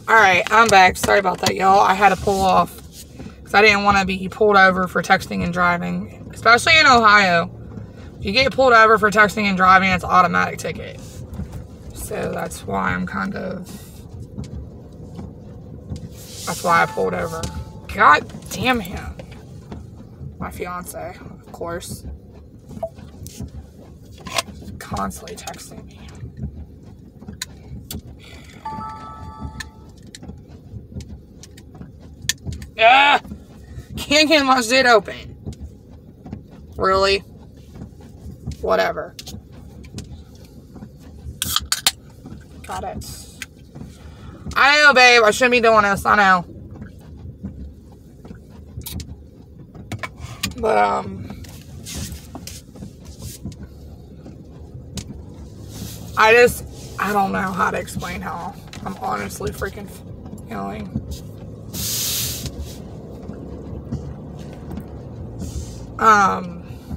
Alright, I'm back. Sorry about that, y'all. I had to pull off because I didn't want to be pulled over for texting and driving. Especially in Ohio. If you get pulled over for texting and driving, it's an automatic ticket. So that's why I'm kind of... That's why I pulled over. God damn him. My fiance, of course. Constantly texting me. Ah! Can't get my shit open. Really? Whatever. Got it. I know, babe. I shouldn't be doing this. I know. But, I don't know how to explain how I'm honestly freaking feeling.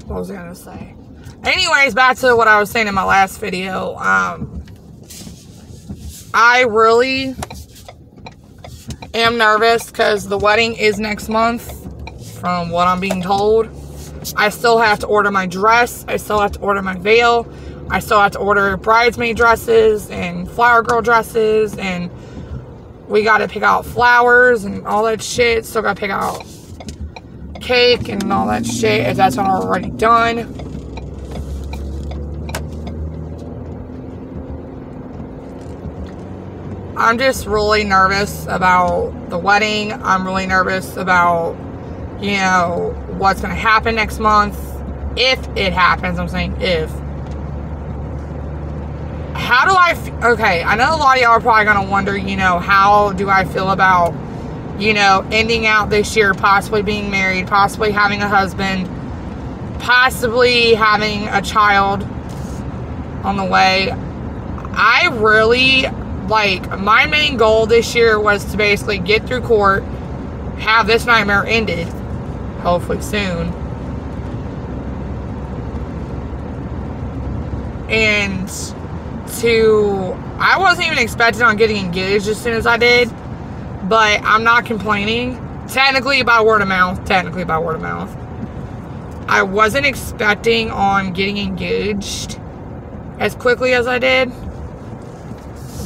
What was I gonna say? Anyways, back to what I was saying in my last video. I really am nervous because the wedding is next month, from what I'm being told. I still have to order my dress. I still have to order my veil. I still have to order bridesmaid dresses and flower girl dresses, and we got to pick out flowers and all that shit. Still got to pick out cake and all that shit if that's not already done. I'm just really nervous about the wedding. I'm really nervous about, you know, what's going to happen next month. If it happens, I'm saying if. How do I okay, I know a lot of y'all are probably going to wonder, you know, how do I feel about, you know, ending out this year, possibly being married, possibly having a husband, possibly having a child on the way. I really, like, my main goal this year was to basically get through court, have this nightmare ended, hopefully soon, and I wasn't even expecting on getting engaged as soon as I did, but I'm not complaining. Technically by word of mouth. I wasn't expecting on getting engaged as quickly as I did,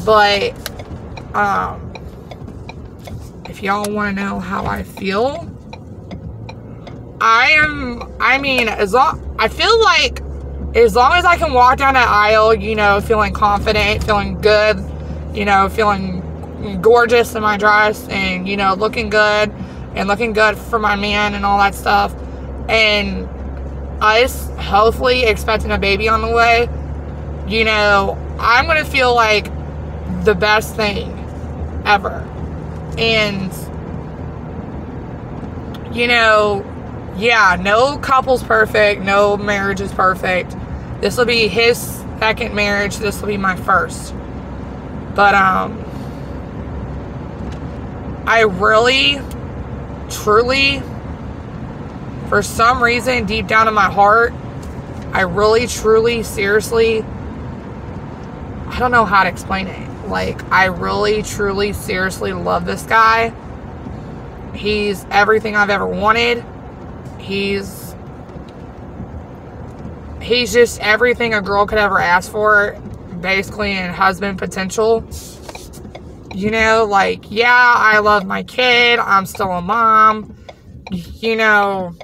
but if y'all want to know how I feel, I feel like as long as I can walk down that aisle, you know, feeling confident, feeling good, you know, feeling gorgeous in my dress, and, you know, looking good for my man and all that stuff, and us hopefully expecting a baby on the way, you know, I'm gonna feel like the best thing ever. And, you know, yeah, no couple's perfect, no marriage is perfect. This will be his second marriage, this will be my first. But I really, truly, for some reason, deep down in my heart, I really, truly, seriously, I don't know how to explain it. Like, I really, truly, seriously love this guy. He's everything I've ever wanted. He's just everything a girl could ever ask for, basically, in husband potential. You know, like, yeah, I love my kid. I'm still a mom. You know,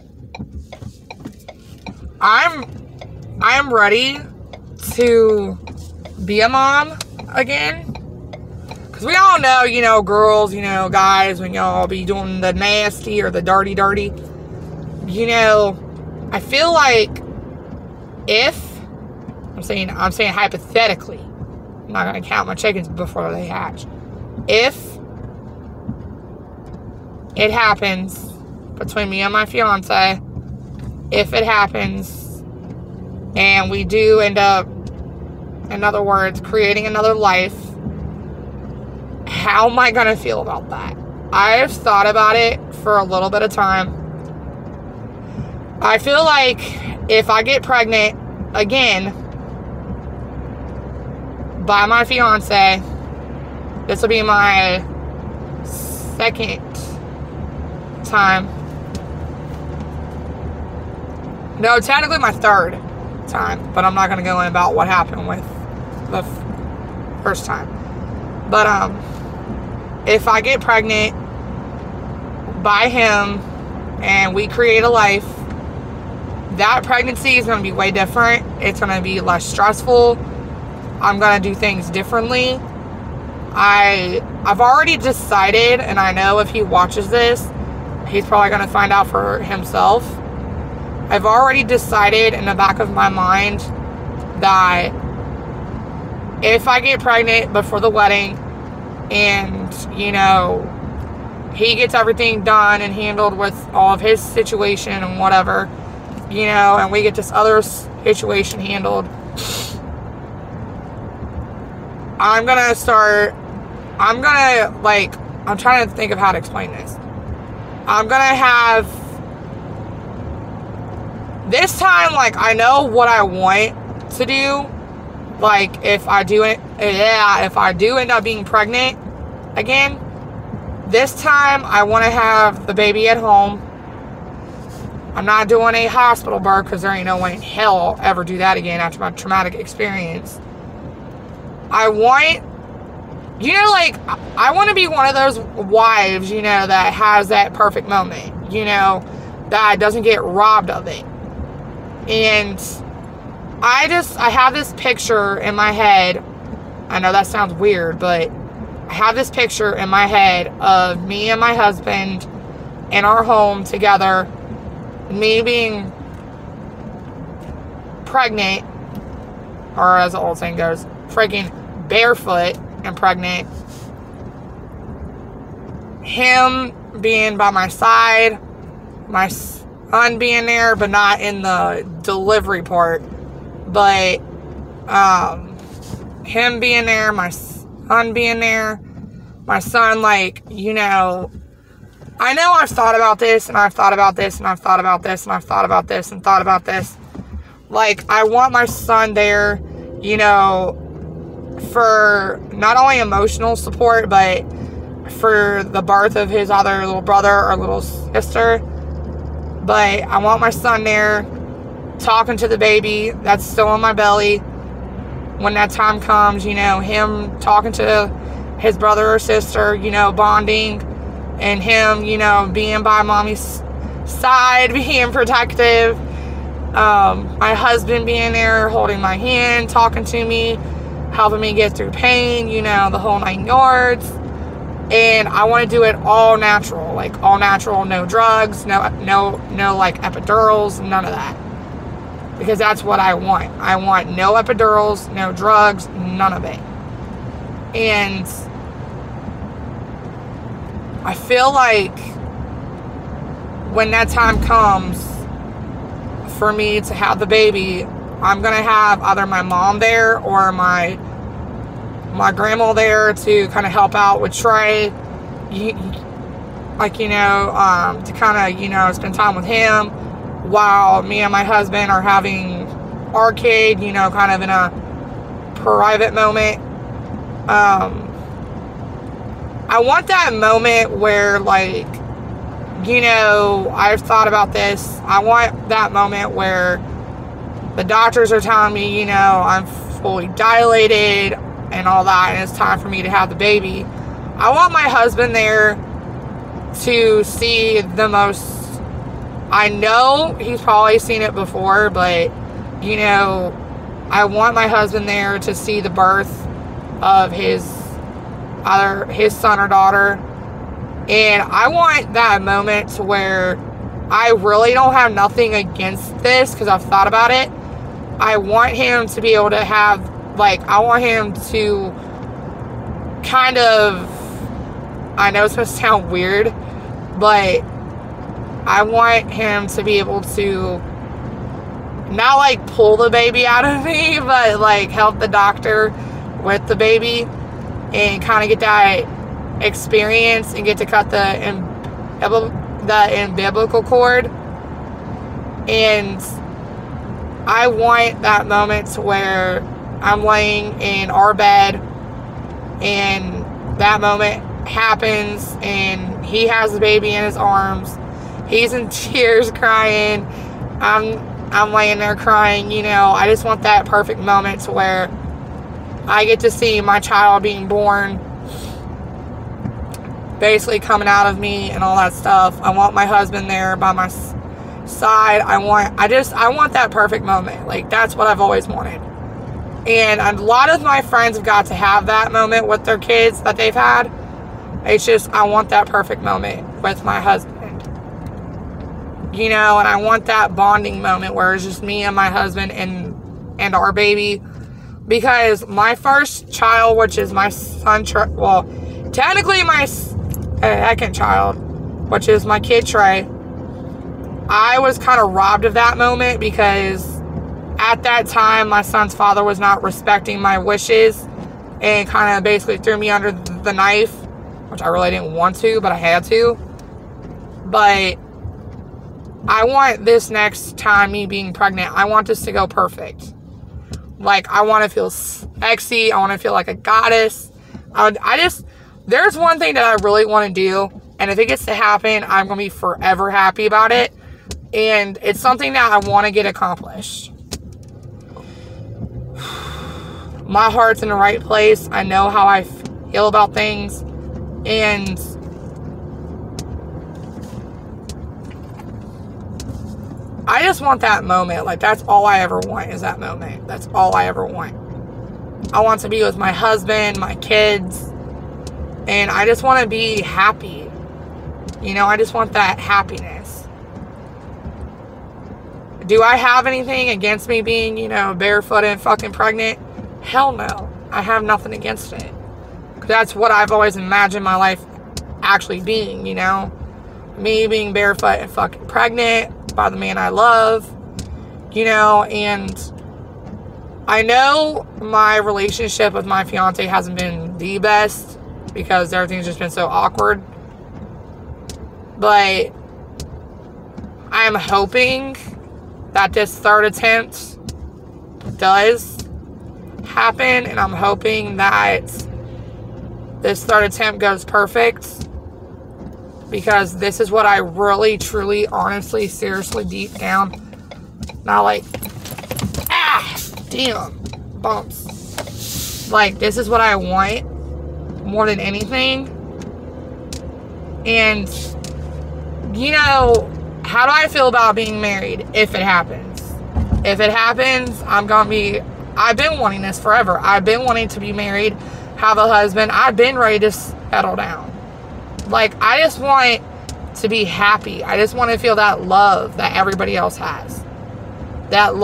I'm ready to be a mom again. Because we all know, you know, girls, you know, guys, when y'all be doing the nasty or the dirty, you know, I feel like if, I'm saying hypothetically, I'm not going to count my chickens before they hatch. If it happens between me and my fiance, if it happens and we do end up, in other words, creating another life, how am I going to feel about that? I've thought about it for a little bit of time. I feel like if I get pregnant again by my fiance, this will be my second time. No, technically my third time, but I'm not going to go in about what happened with the first time. But if I get pregnant by him and we create a life, that pregnancy is going to be way different. It's going to be less stressful. I'm going to do things differently. I've already decided, and I know if he watches this, he's probably going to find out for himself. I've already decided in the back of my mind that if I get pregnant before the wedding and, you know, he gets everything done and handled with all of his situation and whatever, you know, and we get this other situation handled, I'm trying to think of how to explain this. I'm gonna have, this time, like, I know what I want to do. Like, if I do end up being pregnant again, this time I want to have the baby at home. I'm not doing a hospital birth because there ain't no way in hell I'll ever do that again after my traumatic experience. I want, you know, like, I want to be one of those wives, you know, that has that perfect moment, you know, that doesn't get robbed of it. And I have this picture in my head. I know that sounds weird, but I have this picture in my head of me and my husband in our home together, me being pregnant, or as the old saying goes, freaking barefoot and pregnant, him being by my side, my son being there, but not in the delivery part, but him being there, my son being there, my son, like, you know, I know I've thought about this, and I've thought about this, and I've thought about this, and I've thought about this, and thought about this. Like, I want my son there, you know, for not only emotional support, but for the birth of his other little brother or little sister. But I want my son there, talking to the baby that's still in my belly. When that time comes, you know, him talking to his brother or sister, you know, bonding, and him, you know, being by mommy's side, being protective. My husband being there, holding my hand, talking to me, helping me get through pain, you know, the whole 9 yards. And I want to do it all natural, like all natural, no drugs, no like epidurals, none of that. Because that's what I want. I want no epidurals, no drugs, none of it. And I feel like when that time comes for me to have the baby, I'm going to have either my mom there or my grandma there to kind of help out with Trey, like, you know, to kind of, you know, spend time with him while me and my husband are having our kid, you know, kind of in a private moment. I want that moment where, like, you know, I've thought about this. I want that moment where the doctors are telling me, you know, I'm fully dilated and all that, and it's time for me to have the baby. I want my husband there to see the most, I know he's probably seen it before, but, you know, I want my husband there to see the birth of either his son or daughter. And I want that moment to where I really don't have nothing against this, because I've thought about it. I want him to be able to have, like, I want him to kind of, I know it's supposed to sound weird, but I want him to be able to not, like, pull the baby out of me, but, like, help the doctor with the baby and kind of get that experience and get to cut the umbilical cord. And I want that moment to where I'm laying in our bed, and that moment happens and he has the baby in his arms. He's in tears crying. I'm laying there crying, you know. I just want that perfect moment to where I get to see my child being born, basically coming out of me and all that stuff. I want my husband there by my side. I want that perfect moment. Like, that's what I've always wanted. And a lot of my friends have got to have that moment with their kids that they've had. It's just, I want that perfect moment with my husband. You know, and I want that bonding moment where it's just me and my husband and our baby. Because my first child, which is my son, well, technically my second child, which is my kid Trey, I was kind of robbed of that moment because at that time, my son's father was not respecting my wishes and kind of basically threw me under the knife, which I really didn't want to, but I had to. But I want this next time, me being pregnant, I want this to go perfect. Like, I want to feel sexy. I want to feel like a goddess. There's one thing that I really want to do, and if it gets to happen, I'm going to be forever happy about it. And it's something that I want to get accomplished. My heart's in the right place. I know how I feel about things. And I just want that moment. Like, that's all I ever want is that moment. That's all I ever want. I want to be with my husband, my kids, and I just want to be happy. You know, I just want that happiness. Do I have anything against me being, you know, barefoot and fucking pregnant? Hell no. I have nothing against it. That's what I've always imagined my life actually being, you know? Me being barefoot and fucking pregnant by the man I love, you know, and I know my relationship with my fiance hasn't been the best because everything's just been so awkward, but I'm hoping that this third attempt does happen, and I'm hoping that this third attempt goes perfect, because this is what I really, truly, honestly, seriously, deep down, not like, damn, bumps. Like, this is what I want more than anything. And, you know, how do I feel about being married if it happens? If it happens, I've been wanting this forever. I've been wanting to be married, have a husband. I've been ready to settle down. Like, I just want to be happy. I just want to feel that love that everybody else has. That love.